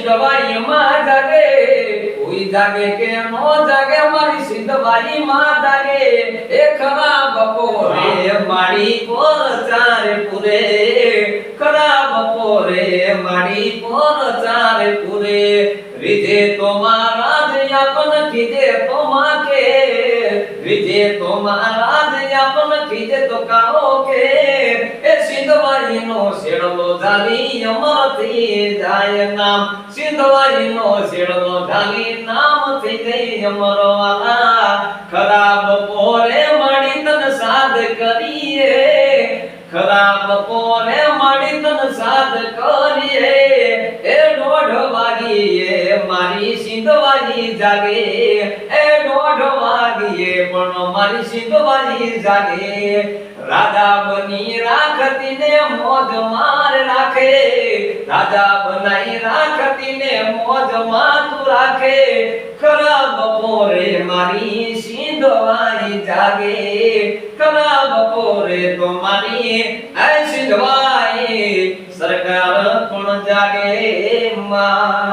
સિંધવાઈ માં જાગે કોઈ જાગે કે નો જાગે મારી સિંધવાઈ માં જાગે એ ખરા બપોરે માડી પોર ચારે પૂરે ખરા બપોરે માડી પોર ચારે પૂરે રીજે તો મહારાજ આપન કીજે તો માકે રીજે તો મહારાજ આપન કીજે તો કાઓ કે એ સિંધવાઈ નો શેડલો જાલી અમરથી જાય નામ સિંધવાઈ નો શેડલો જાલી નામ થઈ જાય અમરો વાલા ખરા બપોરે મળી તન સાદ કરીએ ખરા બપોરે મળી તન સાદ કરીએ એ 1:30 વાગીએ મારી સિંધવાઈ જાગે એ 1:30 વાગીએ પણ મારી સિંધવાઈ જાગે રાજા બની રાખતી ને મોજ માર રાખે રાજા બનાઈ રાખતી ને મોજ માં તું રાખે ખરા બપોરે મારી સિંધવાઈ જાગે ખરા બપોરે તો મારી આ સિંધવાઈ સરકાર પણ જાગે માં